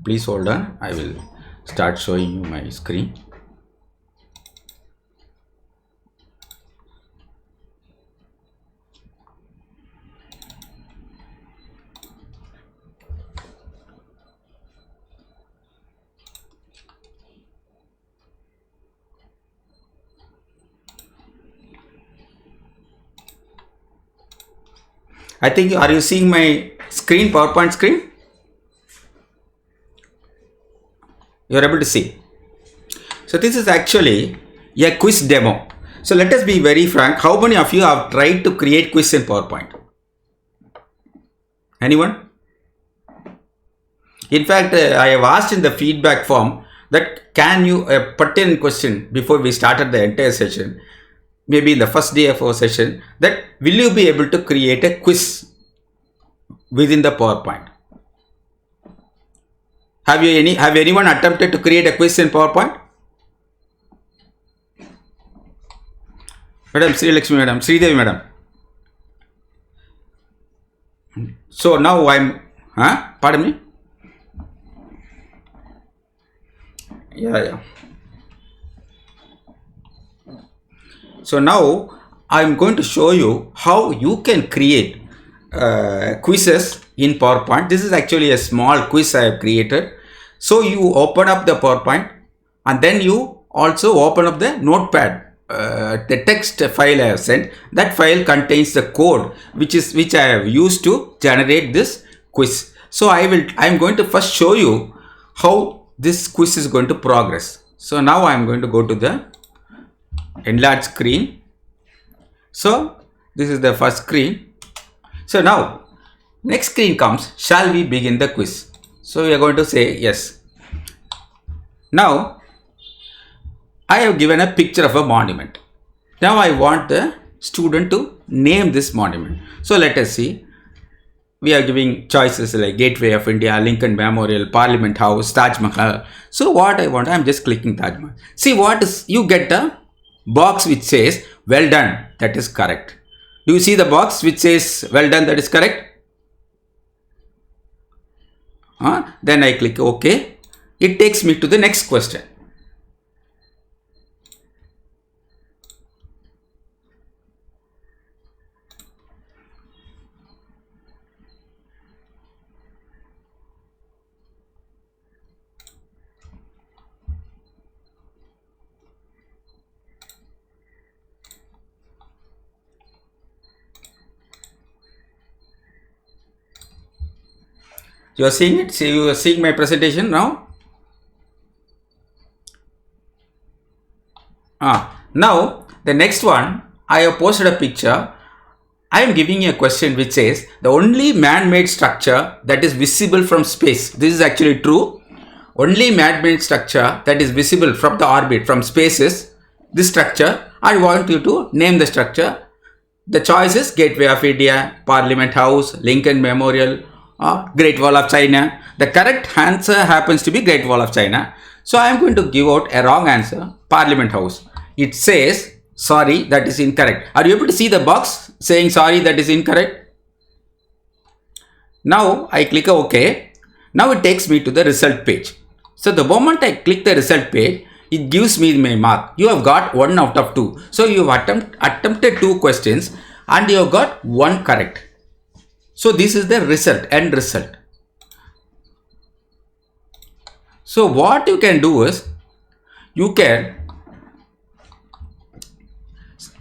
Please hold on. I will start showing you my screen. I think, are you seeing my screen, PowerPoint screen? You're able to see. So this is actually a quiz demo. So let us be very frank. How many of you have tried to create quiz in PowerPoint? Anyone? In fact, I have asked in the feedback form that can you pertinent question before we started the entire session, maybe in the first day of our session, that will you be able to create a quiz within the PowerPoint? Have anyone attempted to create a quiz in PowerPoint? Madam Sri Lakshmi Madam, Sri Devi Madam. So now pardon me? Yeah. So now I'm going to show you how you can create quizzes in PowerPoint. This is actually a small quiz I have created. So you open up the PowerPoint and then you also open up the notepad. The text file I have sent, that file contains the code which I have used to generate this quiz. So I'm going to first show you how this quiz is going to progress. So now I'm going to go to the enlarge screen. So this is the first screen. So now next screen comes, shall we begin the quiz? So we are going to say yes. Now I have given a picture of a monument. Now I want the student to name this monument. So let us see. We are giving choices like Gateway of India, Lincoln Memorial, Parliament House, Taj Mahal. So what I want, I'm just clicking Taj Mahal. See you get a box which says well done, that is correct. Do you see the box which says well done, that is correct? Then I click OK. It takes me to the next question. You are seeing it? See, you are seeing my presentation now? Now, the next one, I have posted a picture. I am giving you a question which says the only man-made structure that is visible from space. This is actually true. Only man-made structure that is visible from the orbit, from space is this structure. I want you to name the structure. The choice is Gateway of India, Parliament House, Lincoln Memorial, Great Wall of China. The correct answer happens to be Great Wall of China. So I am going to give out a wrong answer, Parliament House. It says, sorry, that is incorrect. Are you able to see the box saying sorry, that is incorrect? Now I click OK. Now it takes me to the result page. So the moment I click the result page, it gives me my mark. You have got 1 out of 2. So you have attempted 2 questions and you have got 1 correct. So this is the result, end result. So what you can do is, you can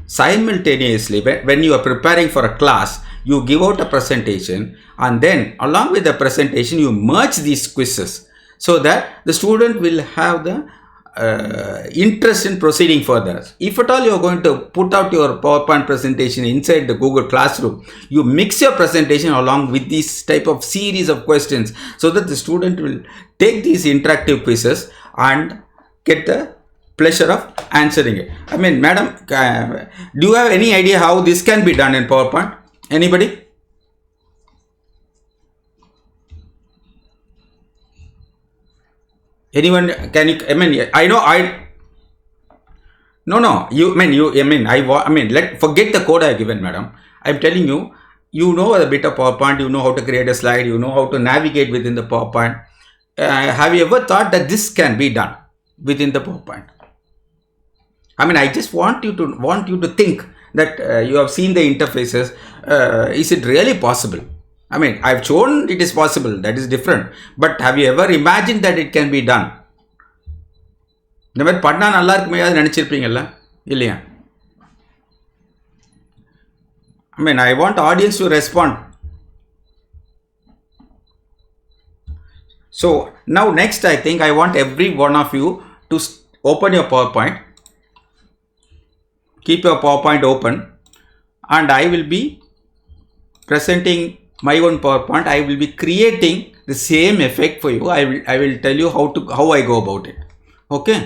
simultaneously, when you are preparing for a class, you give out a presentation and then along with the presentation, you merge these quizzes so that the student will have the interest in proceeding further. If at all you are going to put out your PowerPoint presentation inside the Google Classroom, you mix your presentation along with this type of series of questions so that the student will take these interactive quizzes and get the pleasure of answering it. I mean, madam, do you have any idea how this can be done in PowerPoint? Anybody? Anyone? Can you? I mean, I know. No. Forget the code I have given, madam. I'm telling you know a bit of PowerPoint. You know how to create a slide. You know how to navigate within the PowerPoint. have you ever thought that this can be done within the PowerPoint? I mean, I just want you to think that you have seen the interfaces. Is it really possible? I mean, I've shown it is possible. That is different. But have you ever imagined that it can be done? இந்த மாதிரி பண்ணா நல்லா இருக்குமே நினைச்சிருப்பீங்கல்ல இல்லையா? I mean, I want audience to respond. So now next, I think I want every one of you to open your PowerPoint. Keep your PowerPoint open, and I will be presenting my own PowerPoint. I will be creating the same effect for you. I will tell you how I go about it. Okay.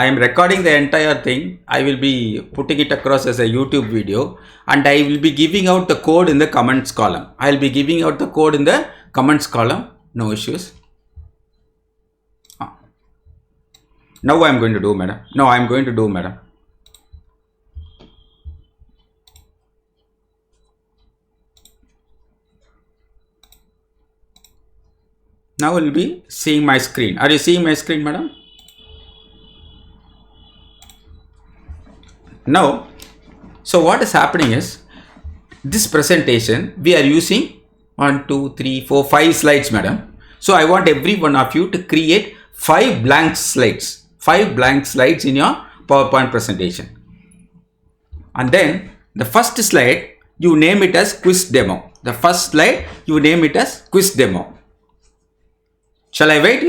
I am recording the entire thing. I will be putting it across as a YouTube video, and I will be giving out the code in the comments column. I will be giving out the code in the comments column. No issues. Now I am going to do, madam. No, I am going to do, madam. Now I will be seeing my screen. Are you seeing my screen, madam? Now, so what is happening is, this presentation we are using 1, 2, 3, 4, 5 slides, madam. So I want every one of you to create 5 blank slides, 5 blank slides in your PowerPoint presentation. And then the first slide, you name it as quiz demo. The first slide, you name it as quiz demo. Shall I wait?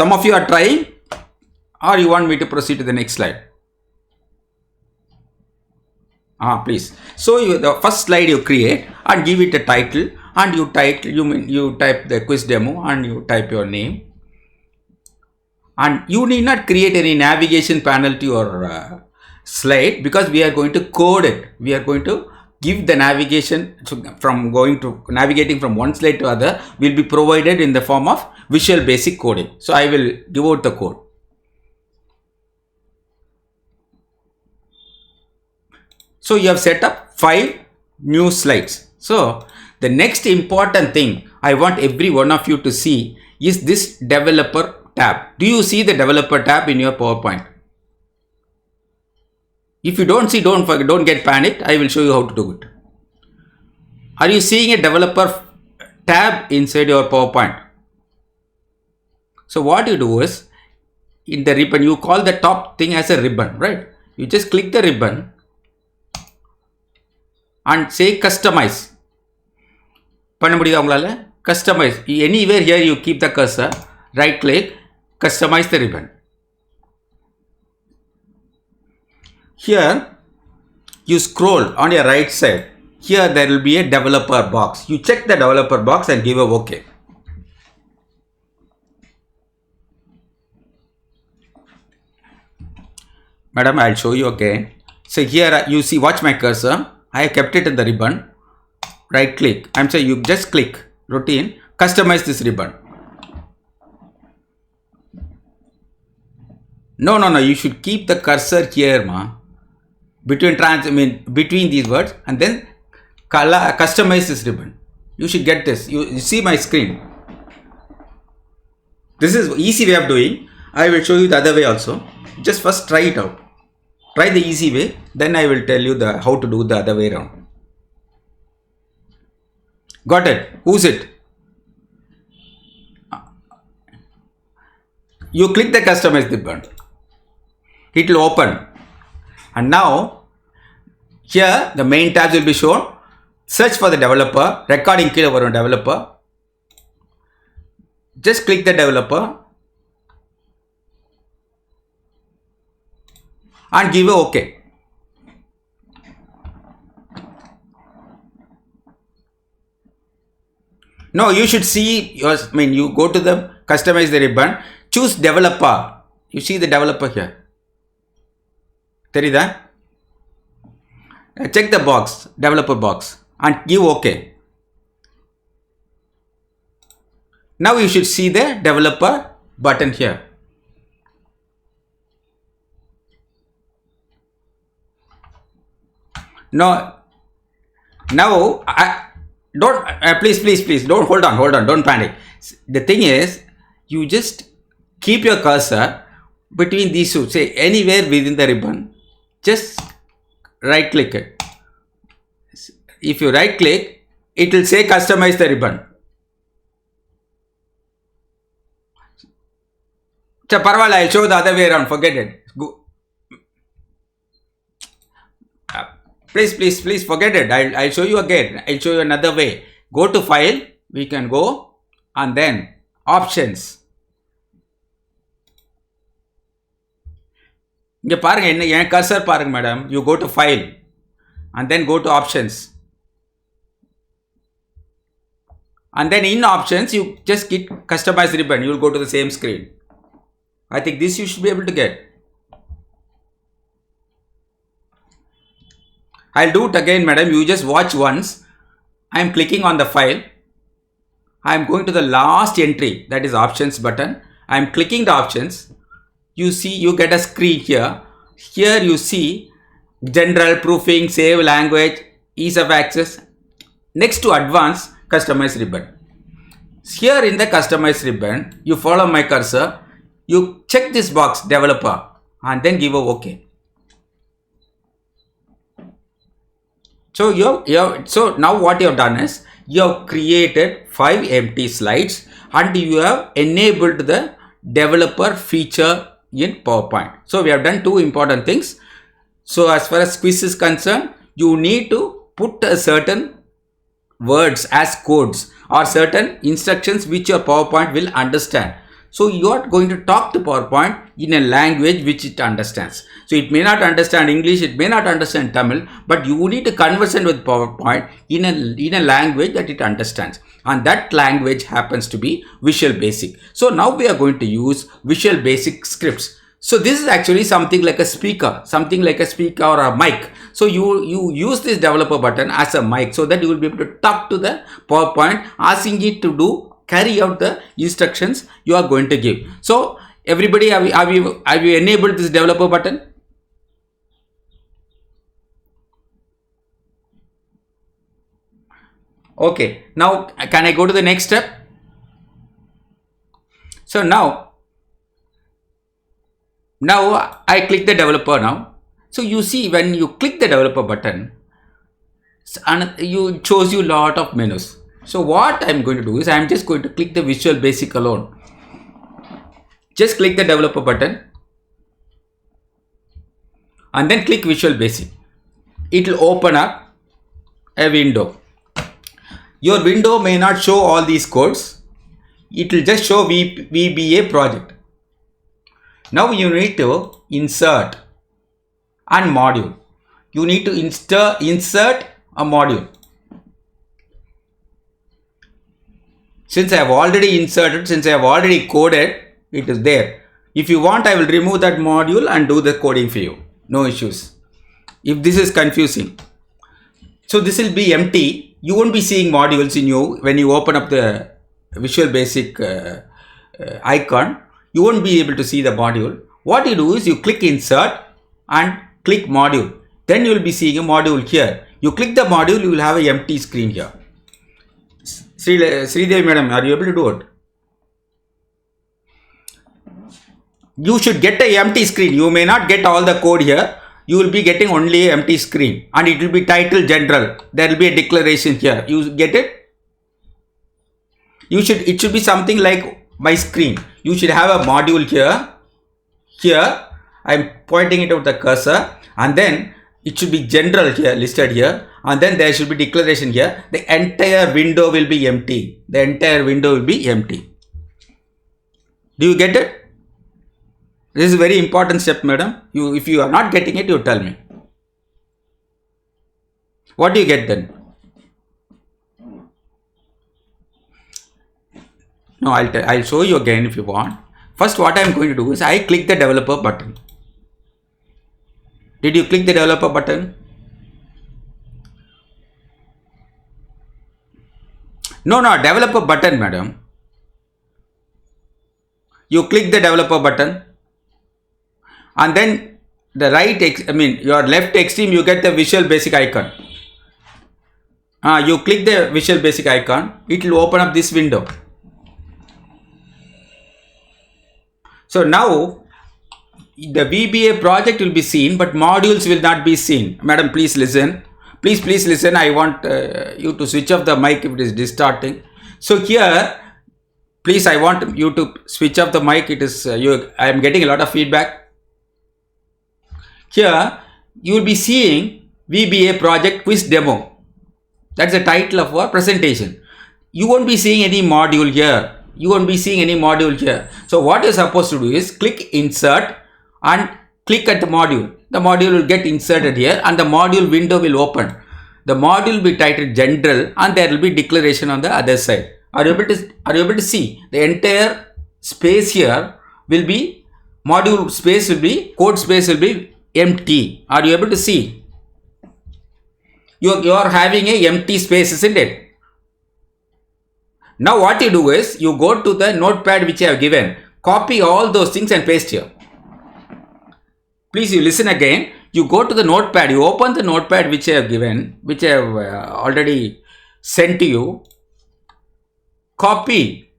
Some of you are trying, or you want me to proceed to the next slide? Please. So the first slide you create and give it a title, and you type the quiz demo and you type your name, and you need not create any navigation panel to your slide, because we are going to code it. We are going to give the navigation navigating from one slide to other will be provided in the form of Visual Basic coding. So I will give out the code. So you have set up 5 new slides. So the next important thing I want every one of you to see is this developer tab. Do you see the developer tab in your PowerPoint? If you don't see, don't get panicked. I will show you how to do it. Are you seeing a developer tab inside your PowerPoint? So what you do is, in the ribbon, you call the top thing as a ribbon, right? You just click the ribbon and say customize. பண்ண முடியுதா உங்களால? Customize. Anywhere here you keep the cursor, right click, customize the ribbon. Here you scroll on your right side. Here there will be a developer box. You check the developer box and give a OK. Madam, I'll show you again. So here you see, watch my cursor. I have kept it in the ribbon. Right click. I'm saying you just click routine, customize this ribbon. No. You should keep the cursor here, ma. Between these words, and then customize this ribbon. You should get this. You see my screen. This is easy way of doing. I will show you the other way also. Just first try it out. Try the easy way, then I will tell you how to do the other way around. Got it? Who's it? You click the customize ribbon. It will open. And now, here the main tabs will be shown. Search for the developer. Recording key over developer. Just click the developer and give a OK. No, you should see you go to the customize the ribbon, choose developer. You see the developer here. Therida? Check the box, developer box, and give OK. Now you should see the developer button here. No, now don't please don't hold on, don't panic. The thing is, you just keep your cursor between these two, say anywhere within the ribbon. Just right click it. If you right click, it will say customize the ribbon. So, parvala, I'll show the other way around. Forget it. Go. Please forget it. I'll show you again. I'll show you another way. Go to file. We can go and then options. இங்க பாருங்க என்ன என் cursor பாருங்க madam. You go to file and then go to options. And then in options, you just get customize ribbon. You will go to the same screen. I think this you should be able to get. I'll do it again, madam. You just watch once. I am clicking on the file. I am going to the last entry, that is options button. I am clicking the options. You see, you get a screen here. Here you see general, proofing, save language, ease of access. Next to advanced, customize ribbon. Here in the customize ribbon, you follow my cursor. You check this box developer and then give a OK. So so now what you have done is you have created 5 empty slides and you have enabled the developer feature in PowerPoint. So we have done 2 important things. So as far as quiz is concerned, you need to put a certain words as codes or certain instructions which your PowerPoint will understand. So you are going to talk to PowerPoint in a language which it understands. So it may not understand English, it may not understand Tamil, but you need to converse with PowerPoint in a language that it understands. And that language happens to be Visual Basic. So now we are going to use Visual Basic scripts. So this is actually something like a speaker or a mic. So you use this developer button as a mic so that you will be able to talk to the PowerPoint, asking it to carry out the instructions you are going to give. So everybody, have you enabled this developer button? Okay, now can I go to the next step? So now I click the developer now. So you see, when you click the developer button, and you shows you lot of menus. So what I'm going to do is I'm just going to click the Visual Basic alone. Just click the developer button and then click Visual Basic. It will open up a window. Your window may not show all these codes. It will just show VBA project. Now you need to insert and module. You need to insert a module. Since I have already inserted, since I have already coded, it is there. If you want, I will remove that module and do the coding for you. No issues. If this is confusing. So this will be empty. You won't be seeing modules in you when you open up the Visual Basic icon. You won't be able to see the module. What you do is you click insert and click module. Then you will be seeing a module here. You click the module, you will have an empty screen here. Sridevi madam, are you able to do it? You should get an empty screen. You may not get all the code here. You will be getting only an empty screen and it will be titled general. There will be a declaration here. You get it? It should be something like my screen. You should have a module here. Here, I am pointing it out the cursor, and then it should be general here, listed here, and then there should be declaration here. The entire window will be empty. The entire window will be empty. Do you get it? This is a very important step, madam. If you are not getting it, you tell me. What do you get then? No, I'll show you again if you want. First, what I am going to do is I click the developer button. Did you click the developer button? No, developer button, madam. You click the developer button and then the your left extreme, you get the Visual Basic icon. You click the Visual Basic icon, it will open up this window. So now the VBA project will be seen, but modules will not be seen. Madam, please listen. Please listen. I want you to switch off the mic if it is distorting. So here, please, I want you to switch off the mic. It is I am getting a lot of feedback. Here, you will be seeing VBA project quiz demo. That's the title of our presentation. You won't be seeing any module here. So what you're supposed to do is click insert and click at the module. The module will get inserted here and the module window will open. The module will be titled general and there will be declaration on the other side. Are you able to see the entire space here will be module space will be code space will be empty. Are you able to see? You are having a empty space, isn't it? Now what you do is you go to the notepad which I have given, copy all those things and paste here. Please, you listen again. You go to the notepad, you open the notepad which I have given, which I have already sent to you. Copy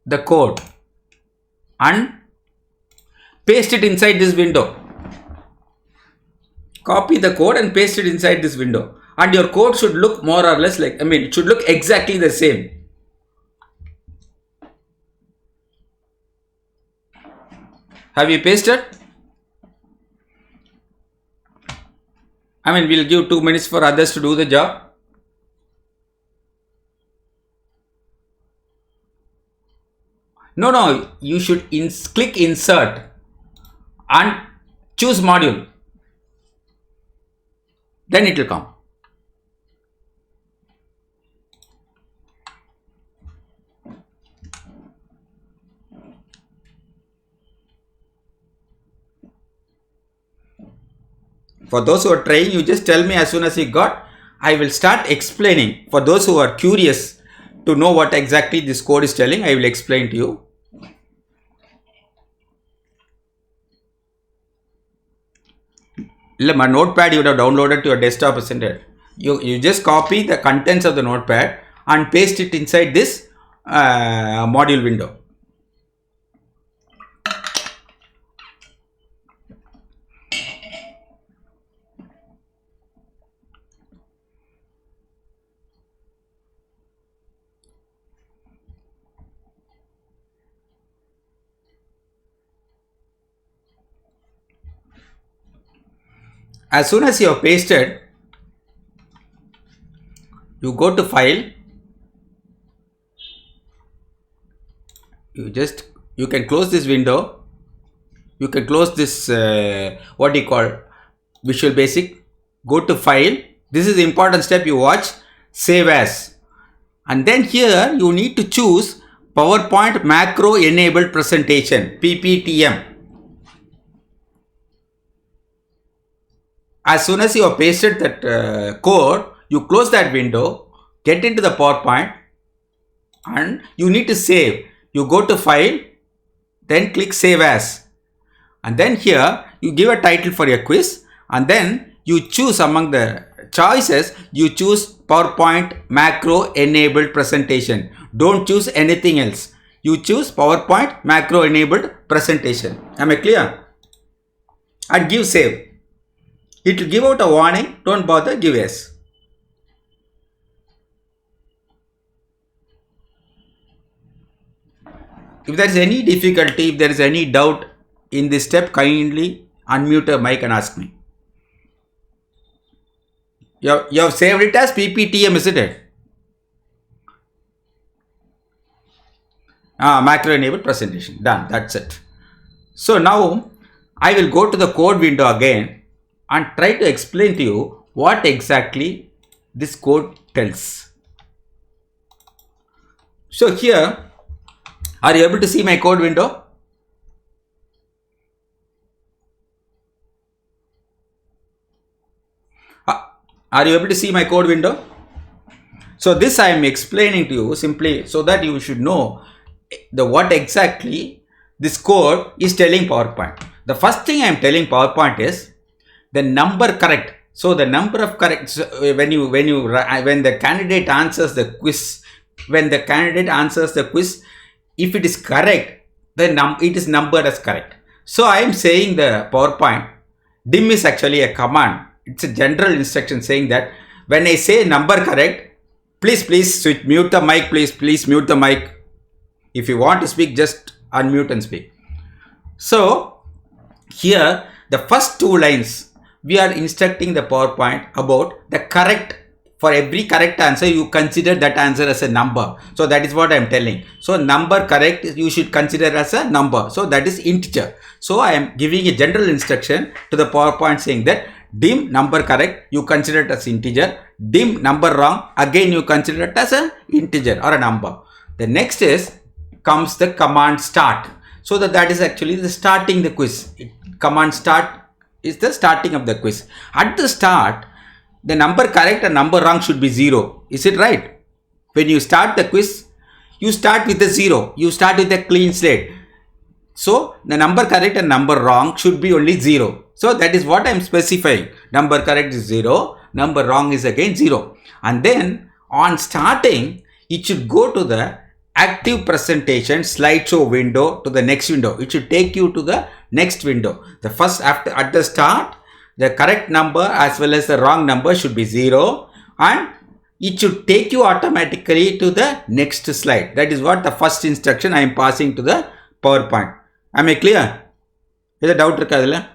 the code and paste it inside this window. Copy the code and paste it inside this window. And your code should look more or less like, it should look exactly the same. Have you pasted? We'll give 2 minutes for others to do the job. No, you should click insert and choose module. Then it will come. For those who are trying, you just tell me as soon as you got. I will start explaining. For those who are curious to know what exactly this code is telling, I will explain to you. My notepad you would have downloaded to your desktop, isn't it? You just copy the contents of the notepad and paste it inside this module window. As soon as you have pasted, you go to file. You can close this window. You can close this what do you call Visual Basic. Go to file. This is the important step you watch. Save as. And then here you need to choose PowerPoint Macro Enabled Presentation, PPTM. As soon as you have pasted that code, you close that window, get into the PowerPoint and you need to save. You go to file, then click save as. And then here you give a title for your quiz and then you choose among the choices, you choose PowerPoint Macro Enabled Presentation. Don't choose anything else. You choose PowerPoint Macro Enabled Presentation. Am I clear? And give save. It will give out a warning. Don't bother, give yes. If there is any difficulty, if there is any doubt in this step, kindly unmute your mic and ask me. You have saved it as PPTM, isn't it? Macro Enabled Presentation. Done. That's it. So now I will go to the code window again and try to explain to you what exactly this code tells. So here, are you able to see my code window? Are you able to see my code window? So this I am explaining to you simply so that you should know what exactly this code is telling PowerPoint. The first thing I am telling PowerPoint is the number correct. So the number of correct, so when the candidate answers the quiz, if it is correct, then it is numbered as correct. So I am saying the PowerPoint, dim is actually a command. It's a general instruction saying that when I say number correct, please mute the mic, please mute the mic. If you want to speak, just unmute and speak. So here, the first two lines, we are instructing the PowerPoint about the correct. For every correct answer, you consider that answer as a number. So that is what I am telling. So number correct, you should consider as a number. So that is integer. So I am giving a general instruction to the PowerPoint saying that dim number correct, you consider it as integer. Dim number wrong, again you consider it as an integer or a number. The next comes the command start. So that is actually the starting the quiz. Command start is the starting of the quiz. At the start, the number correct and number wrong should be 0. Is it right? When you start the quiz, you start with a 0. You start with a clean slate. So the number correct and number wrong should be only 0. So that is what I am specifying. Number correct is 0. Number wrong is again 0. And then on starting, it should go to the active presentation slideshow window to the next window. It should take you to the next window. The first at the start, the correct number as well as the wrong number should be 0, and it should take you automatically to the next slide. That is what the first instruction I am passing to the PowerPoint. Am I clear? Is there doubt irukadilla?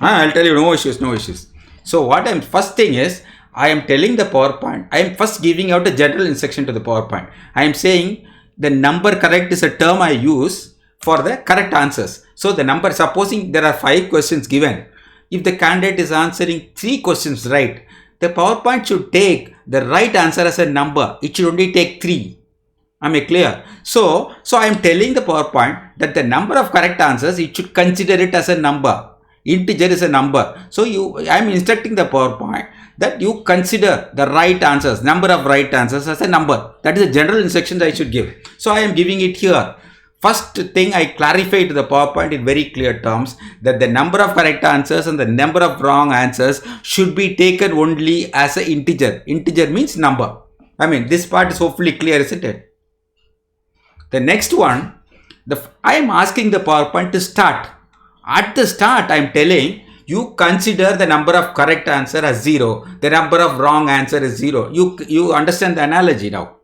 I'll tell you, no issues. So what first thing is, I am telling the PowerPoint, I am first giving out a general instruction to the PowerPoint. I am saying the number correct is a term I use for the correct answers. So the number, supposing there are 5 questions given, if the candidate is answering 3 questions right, the PowerPoint should take the right answer as a number. It should only take 3. Am I clear? So I am telling the PowerPoint that the number of correct answers, it should consider it as a number. Integer is a number. So I am instructing the PowerPoint that you consider the right answers, number of right answers as a number. That is a general instruction I should give. So I am giving it here. First thing I clarify to the PowerPoint in very clear terms that the number of correct answers and the number of wrong answers should be taken only as an integer. Integer means number. I mean, this part is hopefully clear, isn't it? The next one, I am asking the PowerPoint to start. At the start, I am telling you consider the number of correct answer as 0. The number of wrong answer is 0. You understand the analogy now.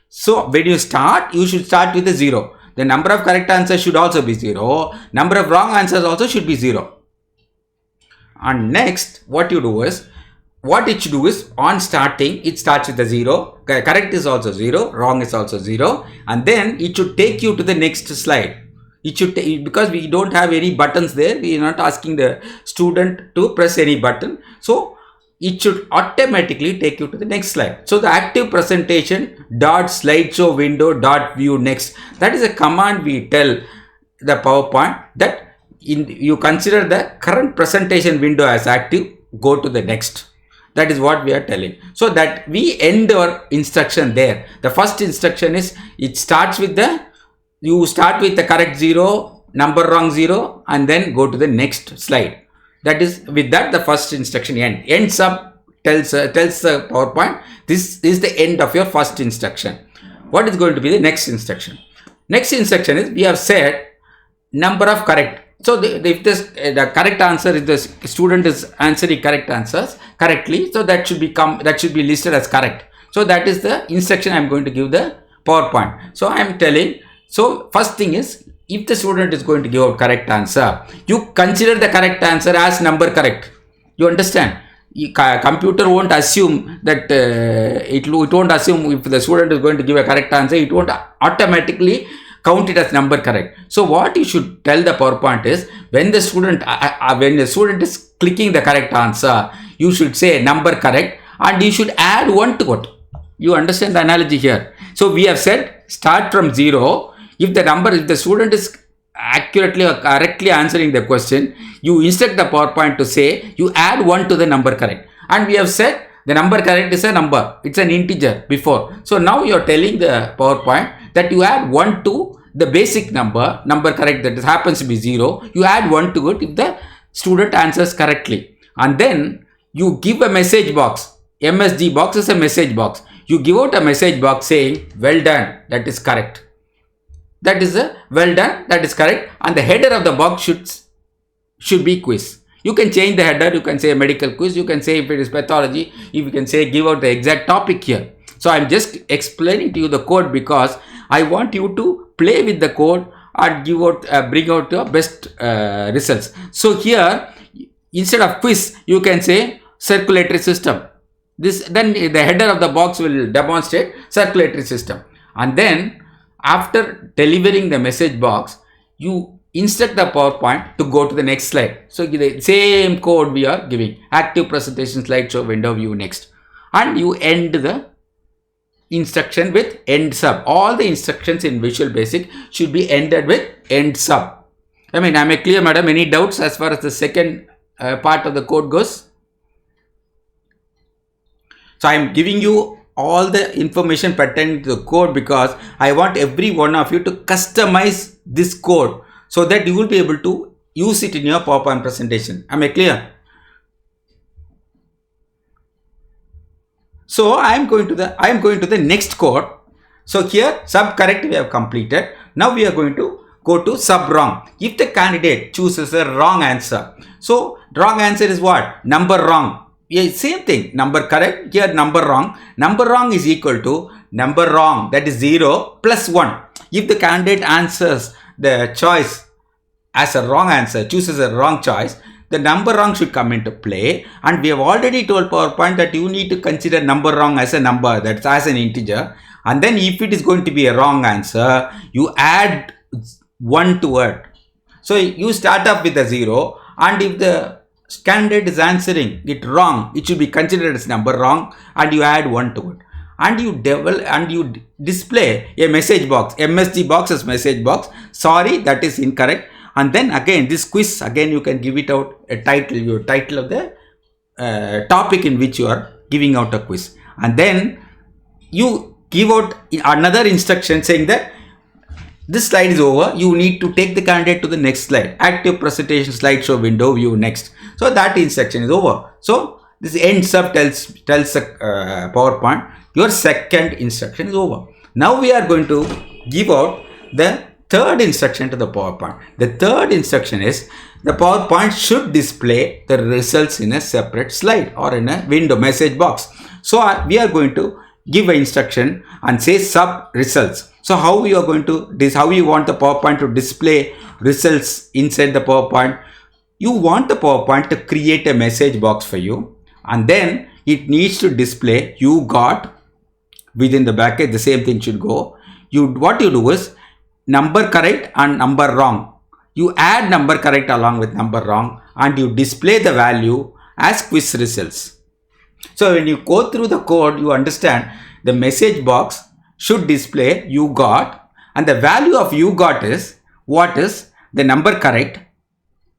So when you start, you should start with a 0. The number of correct answers should also be 0. Number of wrong answers also should be 0. And next, what it should do is on starting, it starts with a 0. Correct is also 0. Wrong is also 0. And then it should take you to the next slide. It should because we don't have any buttons there, we are not asking the student to press any button. So it should automatically take you to the next slide. So the active presentation dot slideshow window dot view next. That is a command we tell the PowerPoint that you consider the current presentation window as active, go to the next. That is what we are telling. So that we end our instruction there. The first instruction is it starts with you start with the correct 0, number wrong 0, and then go to the next slide. That is, with that, the first instruction ends up, tells the PowerPoint, this is the end of your first instruction. What is going to be the next instruction? Next instruction is, we have said number of correct. So if the correct answer, if the student is answering correct answers correctly, so that should be listed as correct. So that is the instruction I am going to give the PowerPoint. So I am telling. So first thing is, if the student is going to give out correct answer, you consider the correct answer as number correct. You understand? Computer won't assume that it won't assume if the student is going to give a correct answer, it won't automatically count it as number correct. So what you should tell the PowerPoint is, when the student is clicking the correct answer, you should say number correct and you should add 1 to it. You understand the analogy here? So we have said start from 0. If the student is accurately or correctly answering the question, you instruct the PowerPoint to say you add 1 to the number correct. And we have said the number correct is a number. It's an integer before. So now you are telling the PowerPoint that you add 1 to the basic number correct, that happens to be 0. You add 1 to it if the student answers correctly. And then you give a message box. MSG box is a message box. You give out a message box saying, well done, that is correct. That is a well done, that is correct. And the header of the box should be quiz. You can change the header, you can say medical quiz, you can say if it is pathology, if you can say give out the exact topic here. So I'm just explaining to you the code because I want you to play with the code and give out, bring out your best results. So here, instead of quiz, you can say circulatory system. Then the header of the box will demonstrate circulatory system. And then after delivering the message box, you instruct the PowerPoint to go to the next slide. So the same code we are giving, active presentation, slideshow, window view, next. And you end the instruction with end sub. All the instructions in Visual Basic should be ended with end sub. I mean, am I clear, madam? Any doubts as far as the second part of the code goes? So I am giving you all the information pertaining to the code because I want every one of you to customize this code so that you will be able to use it in your PowerPoint presentation. Am I clear? So I am going to the next code. So here sub correct we have completed. Now we are going to go to sub wrong. If the candidate chooses a wrong answer, so wrong answer is what? Number wrong. Yeah, same thing. Number correct, here number wrong. Number wrong is equal to number wrong, that is 0 plus 1. If the candidate answers the choice as a wrong answer, chooses a wrong choice, the number wrong should come into play. And we have already told PowerPoint that you need to consider number wrong as a number, that's as an integer. And then if it is going to be a wrong answer, you add 1 to it. So you start up with a 0, and if the candidate is answering it wrong, it should be considered as number wrong, and you add 1 to it. And you display a message box. MSG box is message box. Sorry, that is incorrect. And then again, this quiz, again you can give it out a title, your title of the topic in which you are giving out a quiz. And then you give out another instruction saying that this slide is over. You need to take the candidate to the next slide. Active presentation, slideshow, window view, next. So that instruction is over. So this end sub tells PowerPoint your second instruction is over. Now we are going to give out the third instruction to the PowerPoint. The third instruction is the PowerPoint should display the results in a separate slide or in a window message box. So we are going to give an instruction and say sub results. So how we are going to how you want the PowerPoint to display results inside the PowerPoint? You want the PowerPoint to create a message box for you, and then it needs to display you got within the bracket. The same thing should go. What you do is number correct and number wrong. You add number correct along with number wrong, and you display the value as quiz results. So when you go through the code, you understand the message box should display you got, and the value of you got is what is the number correct,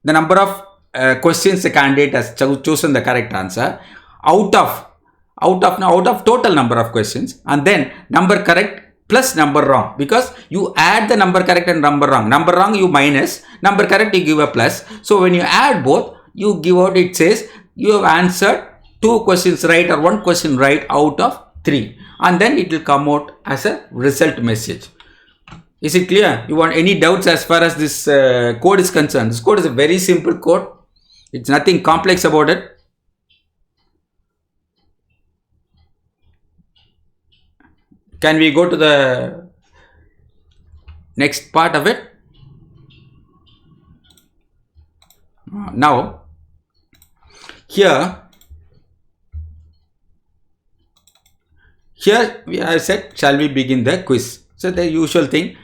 the number of questions the candidate has chosen the correct answer out of total number of questions, and then number correct plus number wrong, because you add the number correct and number wrong you minus, number correct you give a plus. So when you add both, you give out, it says you have answered 2 questions right or 1 question right out of 3, and then it will come out as a result message. Is it clear? You want any doubts as far as this code is concerned? This code is a very simple code. It's nothing complex about it. Can we go to the next part of it? Now, here I said, shall we begin the quiz? So the usual thing.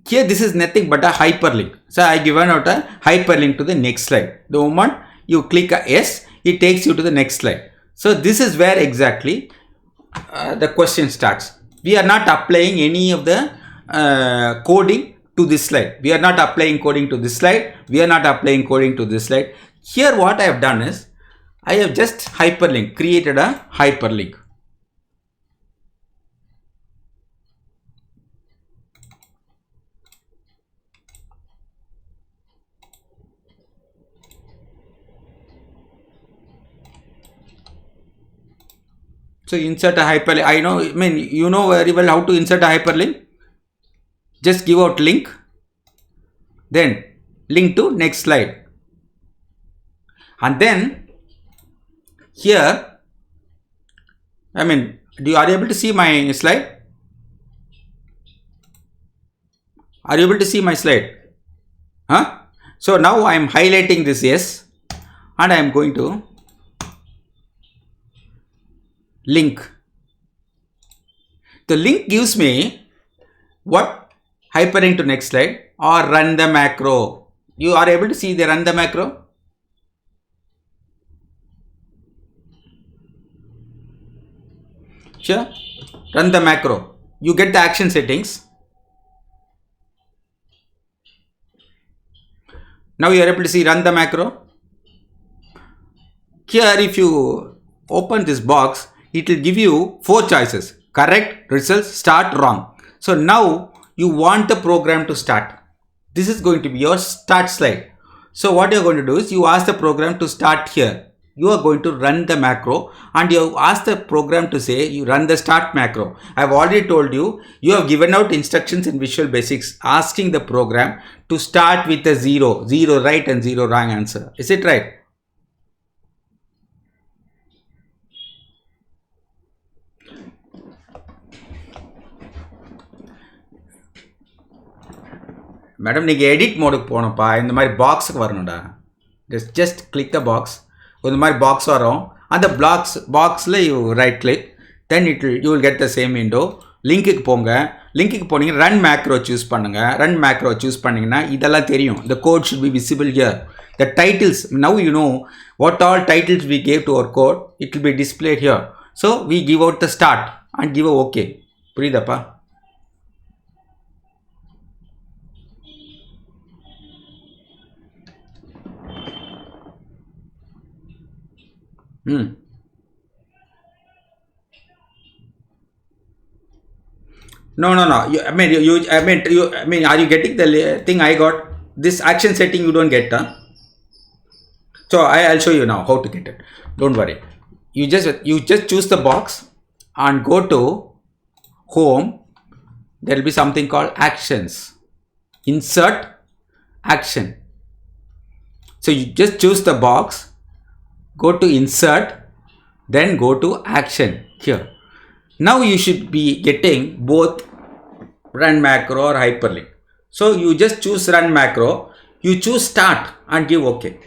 Here this is nothing but a hyperlink. So I given out a hyperlink to the next slide. The moment you click a yes, it takes you to the next slide. So this is where exactly the question starts. We are not applying any of the coding to this slide. We are not applying coding to this slide. We are not applying coding to this slide. Here what I have done is, I have just created a hyperlink. So insert a hyperlink. I know, I mean, you know very well how to insert a hyperlink. Just give out link, then link to next slide. And then here, I mean, are you able to see my slide? Are you able to see my slide? Huh? So now I am highlighting this yes, and I am going to link. The link gives me what? Hyperlink to next slide or run the macro. You are able to see the run the macro? Sure. Run the macro. You get the action settings. Now you are able to see run the macro. Here if you open this box, it will give you 4 choices: correct, results, start, wrong. So now you want the program to start. This is going to be your start slide. So what you are going to do is you ask the program to start here. You are going to run the macro and you ask the program to say you run the start macro. I have already told you, you have given out instructions in Visual Basics asking the program to start with a 0 right and 0 wrong answer. Is it right? Madam, you edit mode in the box. Just click the box. In the box and the box you right click, then you will get the same window. Link run macro choose run macro choose the code should be visible here. The titles, now you know what all titles we gave to our code, it will be displayed here. So we give out the start and give a OK. Puridappa? No. I mean, are you getting the thing I got? This action setting you don't get, huh? So I'll show you now how to get it. Don't worry. You just choose the box and go to home. There will be something called actions. Insert action. So you just choose the box, go to insert, then go to action here. Now you should be getting both run macro or hyperlink. So you just choose run macro, you choose start and give OK.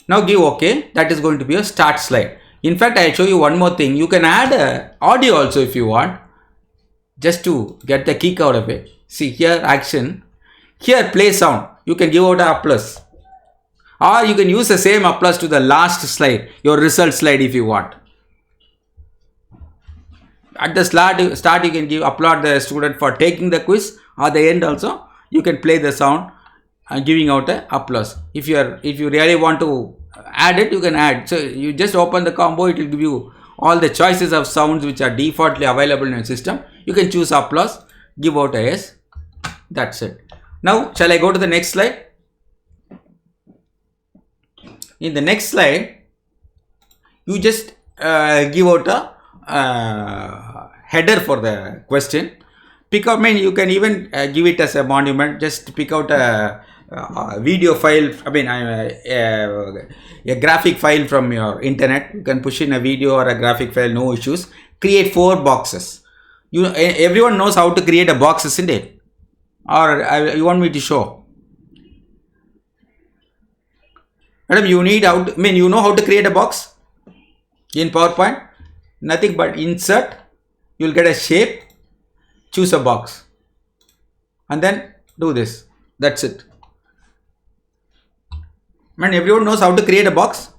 Now give OK. That is going to be a start slide. In fact, I'll show you one more thing. You can add audio also if you want, just to get the kick out of it. See here action, here play sound. You can give out a plus, or you can use the same applause to the last slide, your result slide if you want. At the start you can applaud the student for taking the quiz. At the end also you can play the sound and giving out a applause. If you really want to add it, you can add. So you just open the combo, it will give you all the choices of sounds which are defaultly available in your system. You can choose applause, give out a yes. That's it. Now shall I go to the next slide? In the next slide, you just give out a header for the question. Pick out, you can even give it as a monument. Just pick out a video file, a graphic file from your internet. You can push in a video or a graphic file, no issues. Create 4 boxes. Everyone knows how to create a box, isn't it? Or you want me to show? Madam, you know how to create a box in PowerPoint? Nothing but insert, you will get a shape, choose a box and then do this. That's it. And everyone knows how to create a box.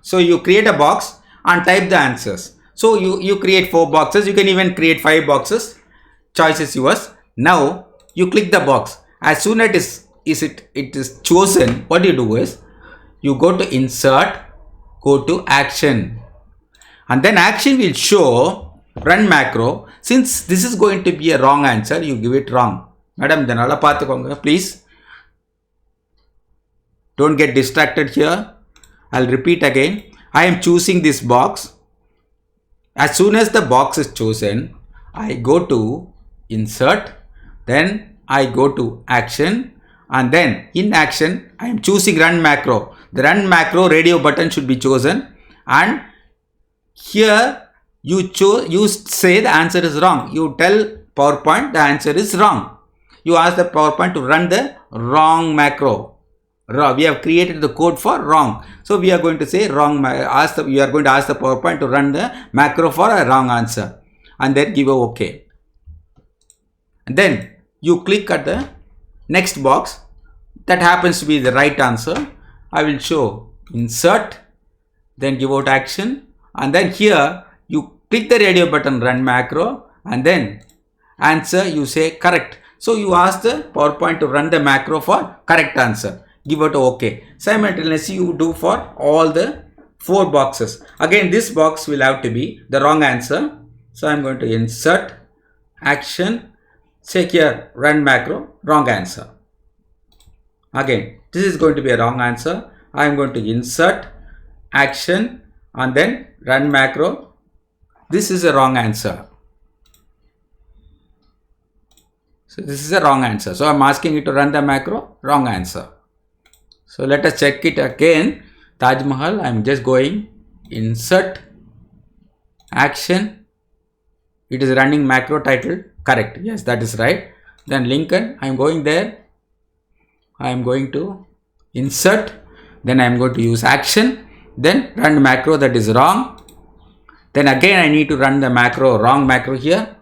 So you create a box and type the answers. So you create 4 boxes. You can even create 5 boxes. Choice is yours. Now you click the box. As soon as it is chosen, what you do is you go to insert, go to action, and then action will show run macro. Since this is going to be a wrong answer, you give it wrong. Madam, please. Don't get distracted here. I'll repeat again. I am choosing this box. As soon as the box is chosen, I go to insert, then I go to action, and then in action I am choosing run macro. The run macro radio button should be chosen, and here you say the answer is wrong. You tell PowerPoint the answer is wrong. You ask the PowerPoint to run the wrong macro. We have created the code for wrong. So we are going to say wrong. We are going to ask the PowerPoint to run the macro for a wrong answer, and then give a OK. And then you click at the next box. That happens to be the right answer. I will show insert, then give out action, and then here you click the radio button run macro, and then answer you say correct. So you ask the PowerPoint to run the macro for correct answer. Give it OK. Simultaneously you do for all the 4 boxes. Again, this box will have to be the wrong answer. So I'm going to insert action, say here run macro, wrong answer. Again, this is going to be a wrong answer. I'm going to insert action and then run macro. This is a wrong answer. So this is a wrong answer. So I'm asking it to run the macro, wrong answer. So let us check it again. Taj Mahal, I am just going insert action. It is running macro title, correct. Yes, that is right. Then Lincoln, I am going there. I am going to insert. Then I am going to use action. Then run macro, that is wrong. Then again I need to run the macro, wrong macro here.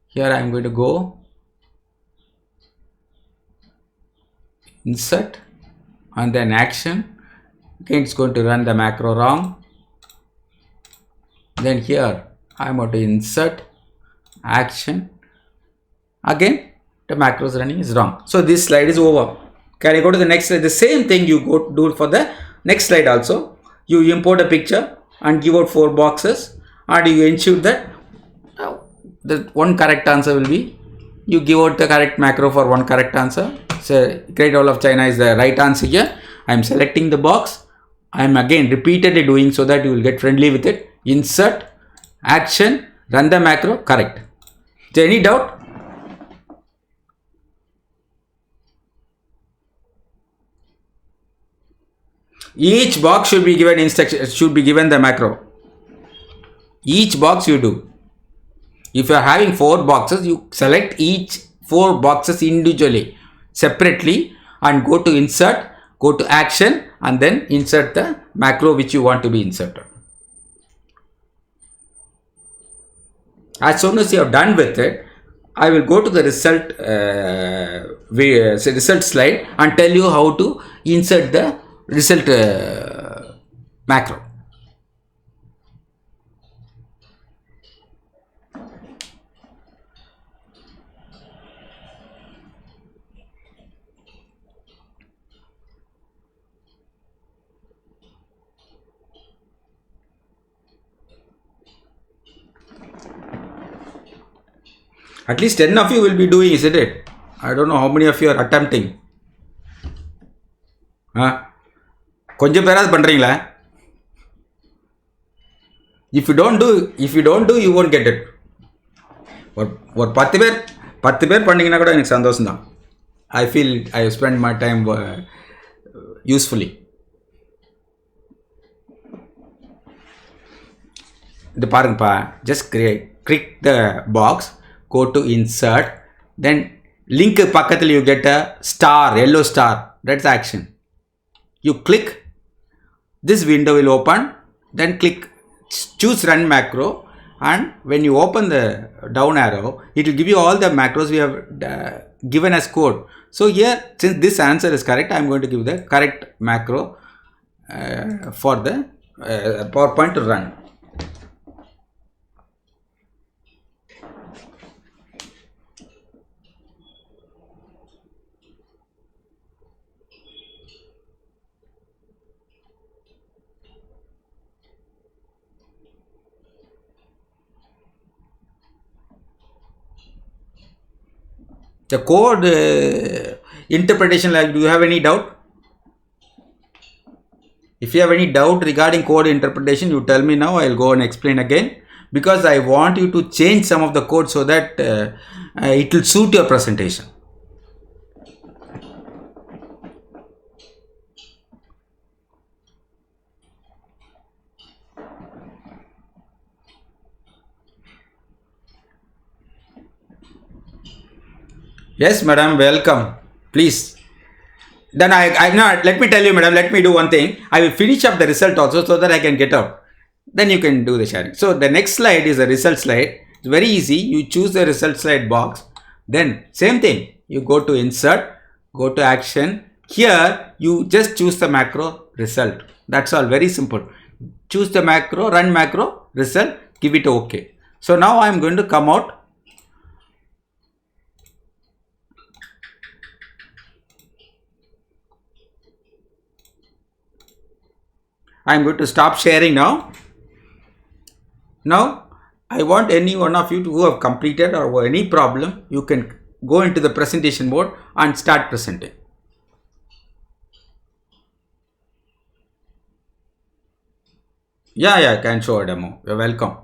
Here I am going to go insert and then action. Again it's going to run the macro wrong. Then here I am going to insert action. Again the macro is running is wrong. So this slide is over. Can I go to the next slide? The same thing you go to do for the next slide also. You import a picture and give out 4 boxes, and you ensure that the one correct answer will be, you give out the correct macro for one correct answer. So Great Wall of China is the right answer here. I am selecting the box. I am again repeatedly doing so that you will get friendly with it. Insert, action, run the macro, correct. Is there any doubt? Each box should be given instruction, should be given the macro. Each box you do. If you are having 4 boxes, you select each 4 boxes individually, separately, and go to insert, go to action, and then insert the macro which you want to be inserted. As soon as you have done with it, I will go to the result slide and tell you how to insert the result macro. At least 10 of you will be doing, isn't it? I don't know how many of you are attempting. கொஞ்சம் பேராது பண்றீங்களா? If you don't do, you won't get it. ஒரு 10 பேர் பண்ணீங்கன்னா கூட எனக்கு சந்தோஷம் தான். I feel I have spent my time usefully. இது பாருங்கப்பா, just click the box, go to insert, then link பக்கத்தில் you get a star, yellow star, that's action. You click, this window will open, then choose run macro, and when you open the down arrow, it will give you all the macros we have given as code. So here, since this answer is correct, I am going to give the correct macro for the PowerPoint to run. The code interpretation, like, do you have any doubt? If you have any doubt regarding code interpretation, you tell me now, I'll go and explain again, because I want you to change some of the code so that it will suit your presentation. Yes, madam, welcome. Please. Then I not, let me tell you, madam, let me do one thing. I will finish up the result also so that I can get out. Then you can do the sharing. So the next slide is a result slide. It's very easy. You choose the result slide box. Then same thing. You go to insert, go to action. Here you just choose the macro result. That's all. Very simple. Choose the macro, run macro, result, give it OK. So now I'm going to come out. I'm going to stop sharing now. Now, I want any one of you who have completed or any problem, you can go into the presentation mode and start presenting. Yeah, I can show a demo. You're welcome.